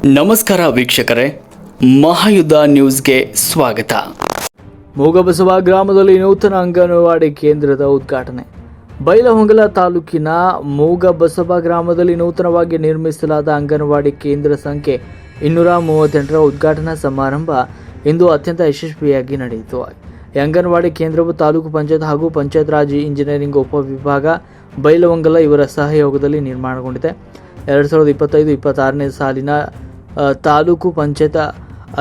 ನಮಸ್ಕಾರ ವೀಕ್ಷಕರೇ, ಮಹಾಯುದ್ಧ ನ್ಯೂಸ್ಗೆ ಸ್ವಾಗತ. ಮೂಗಬಸವ ಗ್ರಾಮದಲ್ಲಿ ನೂತನ ಅಂಗನವಾಡಿ ಕೇಂದ್ರದ ಉದ್ಘಾಟನೆ. ಬೈಲಹೊಂಗಲ ತಾಲೂಕಿನ ಮೂಗಬಸವ ಗ್ರಾಮದಲ್ಲಿ ನೂತನವಾಗಿ ನಿರ್ಮಿಸಲಾದ ಅಂಗನವಾಡಿ ಕೇಂದ್ರ ಸಂಖ್ಯೆ 238ರ ಉದ್ಘಾಟನಾ ಸಮಾರಂಭ ಇಂದು ಅತ್ಯಂತ ಯಶಸ್ವಿಯಾಗಿ ನಡೆಯಿತು. ಈ ಅಂಗನವಾಡಿ ಕೇಂದ್ರವು ತಾಲೂಕು ಪಂಚಾಯತ್ ಹಾಗೂ ಪಂಚಾಯತ್ ರಾಜ್ ಇಂಜಿನಿಯರಿಂಗ್ ಉಪವಿಭಾಗ ಬೈಲಹೊಂಗಲ ಇವರ ಸಹಯೋಗದಲ್ಲಿ ನಿರ್ಮಾಣಗೊಂಡಿದೆ. 2025-26ನೇ ಸಾಲಿನ ತಾಲೂಕು ಪಂಚಾಯತ್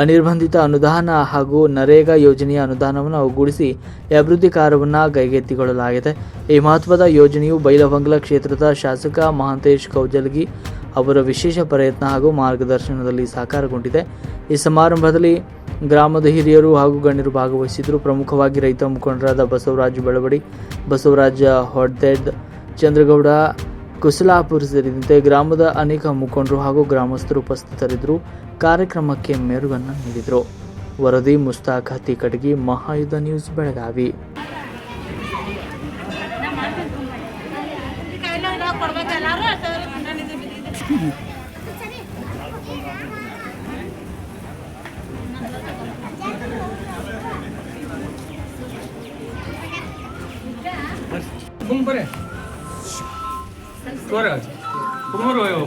ಅನಿರ್ಬಂಧಿತ ಅನುದಾನ ಹಾಗೂ ನರೇಗಾ ಯೋಜನೆಯ ಅನುದಾನವನ್ನು ಒಗ್ಗೂಡಿಸಿ ಈ ಅಭಿವೃದ್ಧಿ ಕಾರ್ಯವನ್ನು ಕೈಗೆತ್ತಿಕೊಳ್ಳಲಾಗಿದೆ. ಈ ಮಹತ್ವದ ಯೋಜನೆಯು ಬೈಲಹೊಂಗಲ ಕ್ಷೇತ್ರದ ಶಾಸಕ ಮಹಾಂತೇಶ್ ಕೌಜಲಗಿ ಅವರ ವಿಶೇಷ ಪ್ರಯತ್ನ ಹಾಗೂ ಮಾರ್ಗದರ್ಶನದಲ್ಲಿ ಸಾಕಾರಗೊಂಡಿದೆ. ಈ ಸಮಾರಂಭದಲ್ಲಿ ಗ್ರಾಮದ ಹಿರಿಯರು ಹಾಗೂ ಗಣ್ಯರು ಭಾಗವಹಿಸಿದರು. ಪ್ರಮುಖವಾಗಿ ರೈತ ಮುಖಂಡರಾದ ಬಸವರಾಜ್ ಬೆಳವಡಿ, ಬಸವರಾಜ ಹೊಡ್ದೆಡ್, ಚಂದ್ರಗೌಡ ಕುಸಲಾಪುರ ಸೇರಿದಂತೆ ಗ್ರಾಮದ ಅನೇಕ ಮುಖಂಡರು ಹಾಗೂ ಗ್ರಾಮಸ್ಥರು ಉಪಸ್ಥಿತರಿದ್ದರು. ಕಾರ್ಯಕ್ರಮಕ್ಕೆ ಮೆರುಗನ್ನು ನೀಡಿದರು. ವರದಿ ಮುಸ್ತಾಕ್ ಹತ್ತಿಕಟಗಿ, ಮಹಾಯುದ್ಧ ನ್ಯೂಸ್, ಬೆಳಗಾವಿ.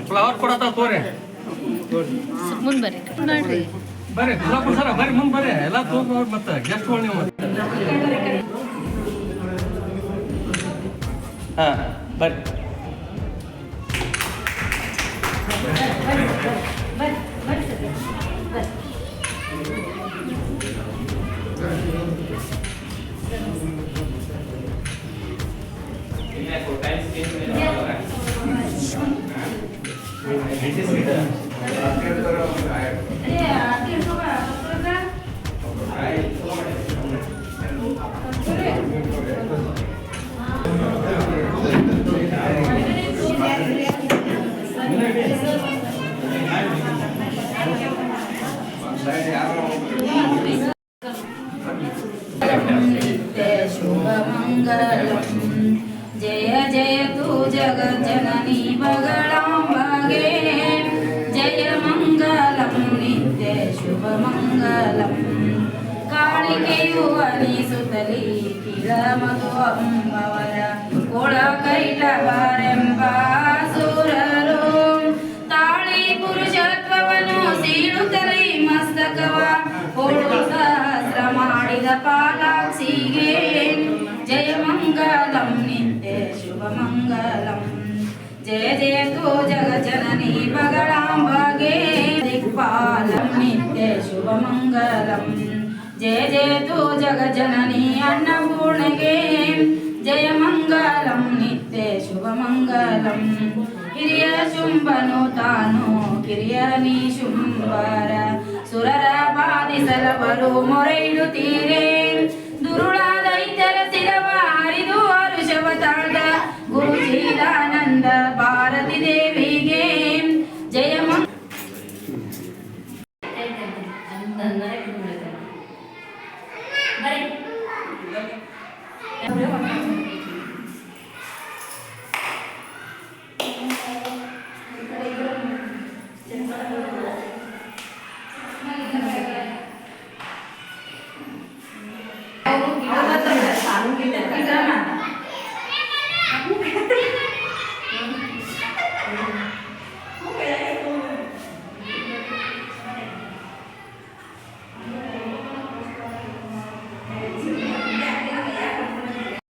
ಫ್ಲವರ್ ಕೊಡತ್ತ ತೋರೆ ಬರ್ರಿ ಸರ ಬರ್ರಿ ಮುಂದೆ ಬರ್ರಿ ಎಲ್ಲ ತೋರ್ ಮತ್ತೆ ಗೆಸ್ಟ್ ಗಳು ನೀವು ಬರ್ರಿ जय जय तू जगज्जननी बगलांबागे, जय मंगलम नित्य शुभ मंगलम. कालिकेयु अनिसुतली किल मधु अंबवर कोಳ ಕೈಟವರೆಂಬ ಸುರರು ತಾಳಿ ಪುರುಷತ್ವವನ್ನು ಸೀಳುತ್ತಲೇ ಮಸ್ತಕವ ಓಡು ಸಹಸ್ರ ಮಾಡಿದ ಪಾಲಾಕ್ಷಿಗೆ जय मंगलम नित्य शुभ मंगलम. जय जय तू जगज्जननी बगलांबागे, दिक्पालम नित्य शुभ मंगलम. जय जय तू जगज्जननी अन्नपूर्णगे, जय मंगलम नित्य शुभ मंगलम. ಹಿರಿಯ ಶುಂಭನು ತಾನು ಕಿರಿಯನಿ ಶುಂಭರ ಸುರರ ಬಾಧಿಸಲವರು ಮೊರೆಯಿಡುತ್ತೀರೇ, ದುರುಳ ದೈತ್ಯರ ಶಿರವ ಹರಿದು ಹರುಷವ ತಾಳ್ದ ಗುರುಜೀದಾನಂದ ಭಾರತಿ ದೇವಿಗೆ ಜಯ